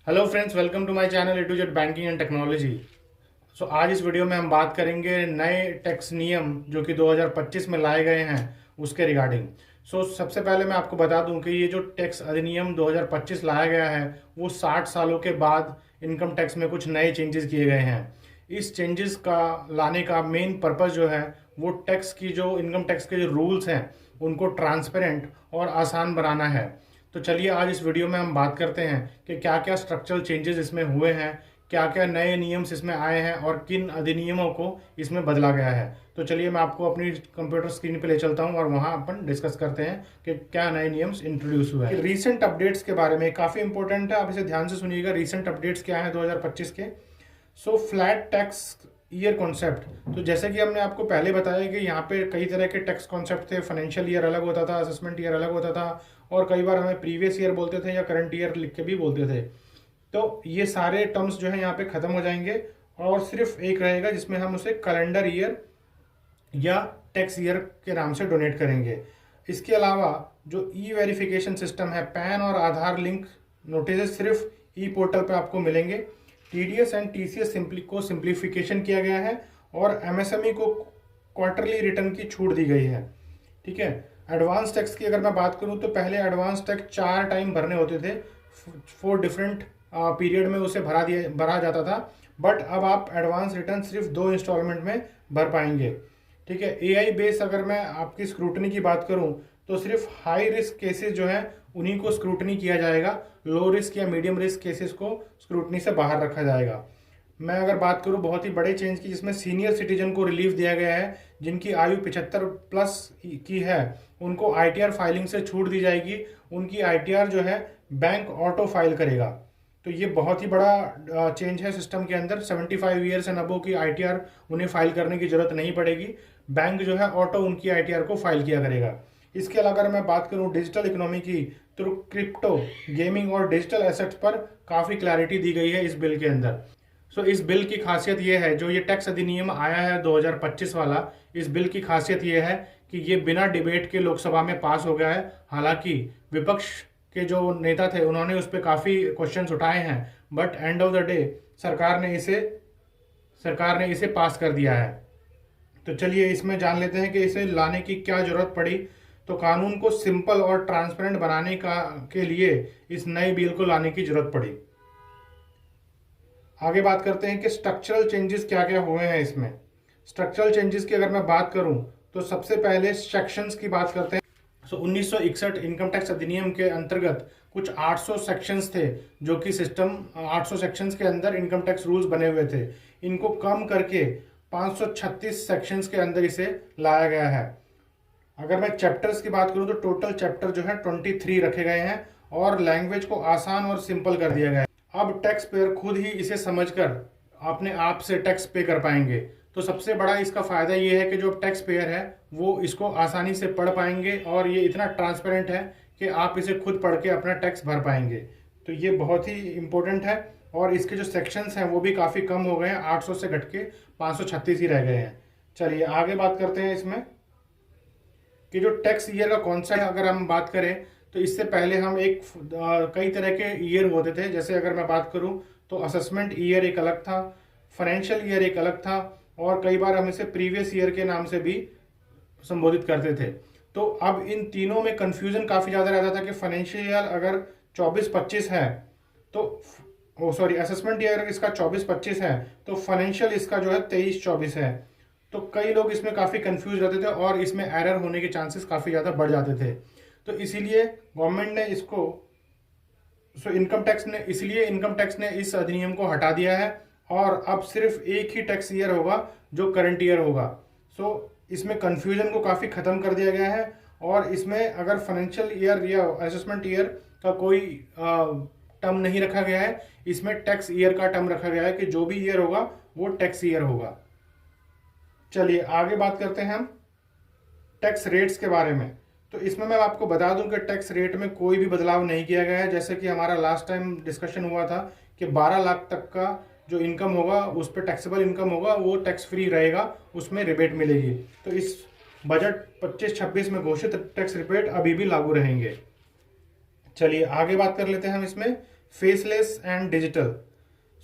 Hello friends, welcome to my channel A to Z banking and technology. आज इस video में हम बात करेंगे नए टैक्स नियम जो कि 2025 में लाए गए हैं उसके रिगार्डिंग। सबसे पहले मैं आपको बता दूं कि ये जो टैक्स अधिनियम 2025 लाया गया है वो 60 सालों के बाद इनकम टैक्स में कुछ नए चेंजेस किए गए हैं। इस चेंजेस का लाने का मेन पर्पस जो है वो टैक्स की जो इनकम टैक्स के जो रूल्स हैं उनको ट्रांसपेरेंट और आसान बनाना है। तो चलिए आज इस वीडियो में हम बात करते हैं कि क्या क्या स्ट्रक्चरल चेंजेस इसमें हुए हैं, क्या क्या नए नियम्स इसमें आए हैं और किन अधिनियमों को इसमें बदला गया है। तो चलिए मैं आपको अपनी कंप्यूटर स्क्रीन पे ले चलता हूं और वहां अपन डिस्कस करते हैं कि क्या नए नियम्स इंट्रोड्यूस हुए हैं। रीसेंट अपडेट्स के बारे में काफ़ी इंपॉर्टेंट है, आप इसे ध्यान से सुनिएगा। रीसेंट अपडेट्स क्या है 2025 के। Flat tax year concept. तो जैसे कि हमने आपको पहले बताया कि यहाँ पे कई तरह के टैक्स कॉन्सेप्ट थे। फाइनेंशियल ईयर अलग होता था, असेसमेंट ईयर अलग होता था और कई बार हमें प्रीवियस ईयर बोलते थे या करंट ईयर लिख के भी बोलते थे। तो ये सारे टर्म्स जो है यहाँ पे खत्म हो जाएंगे और सिर्फ एक रहेगा जिसमें हम उसे कैलेंडर ईयर या टैक्स ईयर के नाम से डोनेट करेंगे। इसके अलावा जो ई वेरिफिकेशन सिस्टम है, पैन और आधार लिंक नोटिस सिर्फ ई पोर्टल पे आपको मिलेंगे। टीडीएस एंड टीसीएस को सिंप्लीफिकेशन किया गया है और एमएसएमई को क्वार्टरली रिटर्न की छूट दी गई है। ठीक है। एडवांस टैक्स की अगर मैं बात करूं तो पहले एडवांस टैक्स 4 टाइम भरने होते थे, 4 डिफरेंट पीरियड में उसे भरा जाता था। बट अब आप एडवांस रिटर्न सिर्फ 2 इंस्टॉलमेंट में भर पाएंगे। ठीक है। एआई बेस अगर मैं आपकी स्क्रूटनी की बात करूं तो सिर्फ हाई रिस्क केसेस जो है उन्हीं को स्क्रूटनी किया जाएगा, लो रिस्क या मीडियम रिस्क केसेस को स्क्रूटनी से बाहर रखा जाएगा। मैं अगर बात करूं बहुत ही बड़े चेंज की, जिसमें सीनियर सिटीजन को रिलीफ दिया गया है, जिनकी आयु 75 प्लस की है उनको आईटीआर फाइलिंग से छूट दी जाएगी। उनकी आईटीआर जो है बैंक ऑटो फाइल करेगा। तो ये बहुत ही बड़ा चेंज है सिस्टम के अंदर। 75 ईयर्स एंड अबो की आईटीआर उन्हें फाइल करने की जरूरत नहीं पड़ेगी, बैंक जो है ऑटो उनकी आईटीआर को फाइल किया करेगा। इसके अलावा अगर मैं बात करूं डिजिटल इकोनॉमी की, तो क्रिप्टो, गेमिंग और डिजिटल एसेट्स पर काफ़ी क्लैरिटी दी गई है इस बिल के अंदर। इस बिल की खासियत यह है, जो ये टैक्स अधिनियम आया है 2025 वाला, इस बिल की खासियत यह है कि ये बिना डिबेट के लोकसभा में पास हो गया है। हालांकि विपक्ष के जो नेता थे उन्होंने उस पर काफ़ी क्वेश्चंस उठाए हैं, but end of the day सरकार ने इसे पास कर दिया है। तो चलिए इसमें जान लेते हैं कि इसे लाने की क्या जरूरत पड़ी। तो कानून को सिंपल और ट्रांसपेरेंट बनाने के लिए इस नए बिल को लाने की जरूरत पड़ी। आगे बात करते हैं कि स्ट्रक्चरल चेंजेस क्या क्या हुए हैं इसमें। स्ट्रक्चरल चेंजेस की अगर मैं बात करूं तो सबसे पहले सेक्शंस की बात करते हैं। 1961 इनकम टैक्स अधिनियम के अंतर्गत कुछ 800 सेक्शंस थे, जो कि सिस्टम 800 सेक्शंस के अंदर इनकम टैक्स रूल्स बने हुए थे। इनको कम करके 536 सेक्शंस के अंदर इसे लाया गया है। अगर मैं चैप्टर्स की बात करूं तो टोटल चैप्टर जो है 23 रखे गए हैं और लैंग्वेज को आसान और सिंपल कर दिया गया है। अब टैक्स पेयर खुद ही इसे समझकर अपने आप से टैक्स पे कर पाएंगे। तो सबसे बड़ा इसका फायदा ये है कि जो टैक्स पेयर है वो इसको आसानी से पढ़ पाएंगे और ये इतना ट्रांसपेरेंट है कि आप इसे खुद पढ़ के अपना टैक्स भर पाएंगे। तो ये बहुत ही इंपॉर्टेंट है और इसके जो सेक्शंस हैं वो भी काफ़ी कम हो गए हैं, 800 से घट के 536 ही रह गए हैं। चलिए आगे बात करते हैं इसमें कि जो टैक्स ईयर का कॉन्सेप्ट है अगर हम बात करें तो इससे पहले हम कई तरह के ईयर होते थे। जैसे अगर मैं बात करूं तो असेसमेंट ईयर एक अलग था, फाइनेंशियल ईयर एक अलग था और कई बार हम इसे प्रीवियस ईयर के नाम से भी संबोधित करते थे। तो अब इन तीनों में कंफ्यूजन काफ़ी ज़्यादा रहता था कि फाइनेंशियल ईयर अगर 24-25 है तो असेसमेंट ईयर इसका 24-25 है तो फाइनेंशियल इसका जो है 23-24 है। तो कई लोग इसमें काफ़ी कंफ्यूज रहते थे और इसमें एरर होने के चांसेस काफ़ी ज़्यादा बढ़ जाते थे। तो इसीलिए गवर्नमेंट ने इनकम टैक्स ने इस अधिनियम को हटा दिया है और अब सिर्फ एक ही टैक्स ईयर होगा जो करंट ईयर होगा। इसमें कंफ्यूजन को काफ़ी ख़त्म कर दिया गया है और इसमें अगर फाइनेंशियल ईयर या असेसमेंट ईयर का कोई टर्म नहीं रखा गया है, इसमें टैक्स ईयर का टर्म रखा गया है कि जो भी ईयर होगा वो टैक्स ईयर होगा। चलिए आगे बात करते हैं हम टैक्स रेट्स के बारे में। तो इसमें मैं आपको बता दूं कि टैक्स रेट में कोई भी बदलाव नहीं किया गया है। जैसे कि हमारा लास्ट टाइम डिस्कशन हुआ था कि 12 लाख तक का जो इनकम होगा उस पर टैक्सेबल इनकम होगा वो टैक्स फ्री रहेगा, उसमें रिबेट मिलेगी। तो इस बजट 25-26 में घोषित टैक्स रिबेट अभी भी लागू रहेंगे। चलिए आगे बात कर लेते हैं हम इसमें फेसलेस एंड डिजिटल।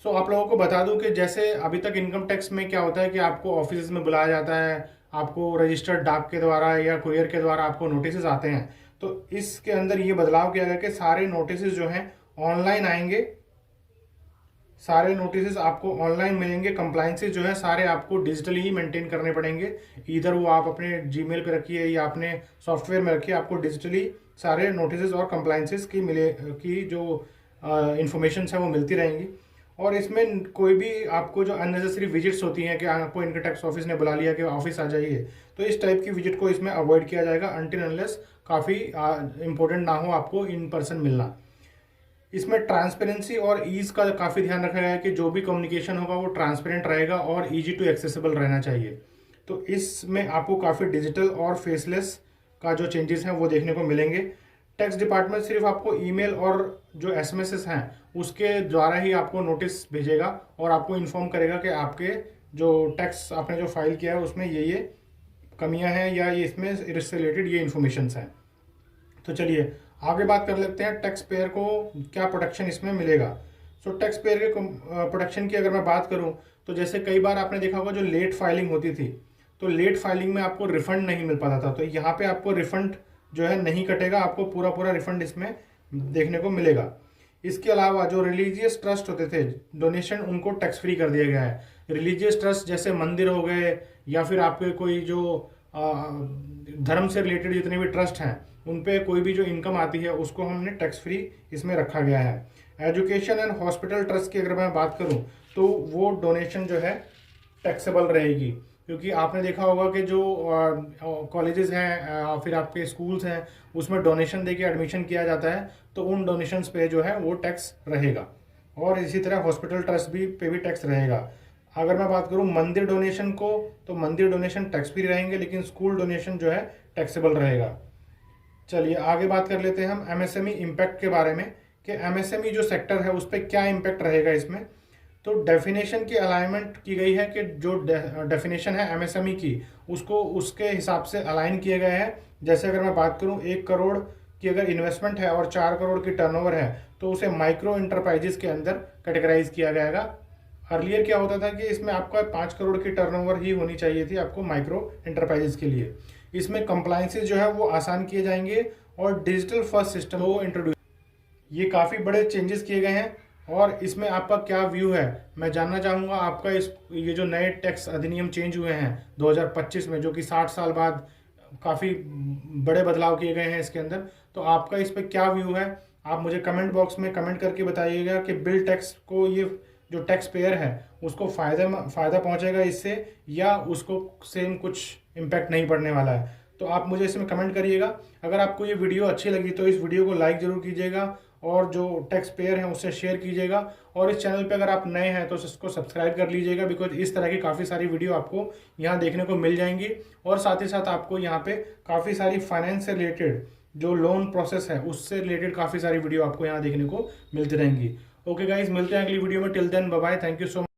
सो आप लोगों को बता दूं कि जैसे अभी तक इनकम टैक्स में क्या होता है कि आपको ऑफिस में बुलाया जाता है, आपको रजिस्टर्ड डाक के द्वारा या कुरियर के द्वारा आपको नोटिस आते हैं। तो इसके अंदर ये बदलाव किया गया कि सारे नोटिस जो हैं ऑनलाइन आएंगे, सारे नोटिस आपको ऑनलाइन मिलेंगे। कंप्लाइंसेस जो है सारे आपको डिजिटली ही मेंटेन करने पड़ेंगे। इधर वो आप अपने जीमेल पे रखिए या अपने सॉफ्टवेयर में रखिए, आपको डिजिटली सारे नोटिस और कंप्लाइंसेस की जो इंफॉर्मेशन है वो मिलती रहेंगी। और इसमें कोई भी आपको जो अननेसेसरी विजिट्स होती हैं कि आपको इनकम टैक्स ऑफिस ने बुला लिया कि ऑफिस आ जाइए, तो इस टाइप की विजिट को इसमें अवॉइड किया जाएगा अनटिल अनलेस काफ़ी इंपॉर्टेंट ना हो आपको इन पर्सन मिलना। इसमें ट्रांसपेरेंसी और ईज का काफ़ी ध्यान रखा गया है कि जो भी कम्युनिकेशन होगा वो ट्रांसपेरेंट रहेगा और इजी टू एक्सेसिबल रहना चाहिए। तो इसमें आपको काफ़ी डिजिटल और फेसलेस का जो चेंजेस हैं वो देखने को मिलेंगे। टैक्स डिपार्टमेंट सिर्फ आपको ईमेल और जो एसएमएस हैं उसके द्वारा ही आपको नोटिस भेजेगा और आपको इन्फॉर्म करेगा कि आपके जो टैक्स आपने जो फाइल किया है उसमें ये कमियां हैं या ये इसमें इससे रिलेटेड ये इन्फॉर्मेशन हैं। तो चलिए आगे बात कर लेते हैं टैक्स पेयर को क्या प्रोटेक्शन इसमें मिलेगा। सो टैक्स पेयर के प्रोटेक्शन की अगर मैं बात करूं तो जैसे कई बार आपने देखा होगा जो लेट फाइलिंग होती थी, तो लेट फाइलिंग में आपको रिफंड नहीं मिल पाता था, तो यहाँ पे आपको रिफंड जो है नहीं कटेगा, आपको पूरा पूरा रिफंड इसमें देखने को मिलेगा। इसके अलावा जो रिलीजियस ट्रस्ट होते थे डोनेशन, उनको टैक्स फ्री कर दिया गया है। रिलीजियस ट्रस्ट जैसे मंदिर हो गए या फिर आपके कोई जो धर्म से रिलेटेड जितने भी ट्रस्ट हैं उन पे कोई भी जो इनकम आती है उसको हमने टैक्स फ्री इसमें रखा गया है। एजुकेशन एंड हॉस्पिटल ट्रस्ट की अगर मैं बात करूं तो वो डोनेशन जो है टैक्सेबल रहेगी, क्योंकि आपने देखा होगा कि जो कॉलेजेस हैं फिर आपके स्कूल्स हैं उसमें डोनेशन देके एडमिशन किया जाता है, तो उन डोनेशंस पे जो है वो टैक्स रहेगा। और इसी तरह हॉस्पिटल ट्रस्ट पे भी टैक्स रहेगा। अगर मैं बात करूं मंदिर डोनेशन को, तो मंदिर डोनेशन टैक्स फ्री रहेंगे, लेकिन स्कूल डोनेशन जो है टैक्सेबल रहेगा। चलिए आगे बात कर लेते हैं हम एमएसएमई इम्पैक्ट के बारे में कि एमएसएमई जो सेक्टर है उस पर क्या इम्पैक्ट रहेगा इसमें। तो डेफिनेशन की अलाइनमेंट की गई है कि जो डेफिनेशन है एमएसएमई की उसको उसके हिसाब से अलाइन किया गया है। जैसे अगर मैं बात करूं 1 करोड़ की अगर इन्वेस्टमेंट है और 4 करोड़ की टर्नओवर है तो उसे माइक्रो इंटरप्राइजेस के अंदर कैटेगराइज किया जाएगा। अर्लियर क्या होता था कि इसमें आपका 5 करोड़ की टर्नओवर ही होनी चाहिए थी आपको माइक्रो इंटरप्राइजेस के लिए। इसमें कंप्लाइंसेस जो है वो आसान किए जाएंगे और डिजिटल फर्स्ट सिस्टम को इंट्रोड्यूस, ये काफ़ी बड़े चेंजेस किए गए हैं। और इसमें आपका क्या व्यू है मैं जानना चाहूँगा आपका। ये जो नए टैक्स अधिनियम चेंज हुए हैं 2025 में, जो कि 60 साल बाद काफ़ी बड़े बदलाव किए गए हैं इसके अंदर, तो आपका इस पर क्या व्यू है आप मुझे कमेंट बॉक्स में कमेंट करके बताइएगा कि बिल टैक्स को ये जो टैक्स पेयर है उसको फ़ायदा पहुंचेगा इससे या उसको सेम कुछ इम्पैक्ट नहीं पड़ने वाला है। तो आप मुझे इसमें कमेंट करिएगा। अगर आपको ये वीडियो अच्छी लगी तो इस वीडियो को लाइक ज़रूर कीजिएगा और जो टैक्स पेयर हैं उससे शेयर कीजिएगा। और इस चैनल पे अगर आप नए हैं तो इसको सब्सक्राइब कर लीजिएगा, बिकॉज इस तरह की काफ़ी सारी वीडियो आपको यहाँ देखने को मिल जाएंगी। और साथ ही साथ आपको यहाँ पे काफ़ी सारी फाइनेंस से रिलेटेड जो लोन प्रोसेस है उससे रिलेटेड काफ़ी सारी वीडियो आपको यहाँ देखने को मिलती रहेंगी। ओके गाइज, मिलते हैं अगली वीडियो में। Till then bye bye, thank you so much.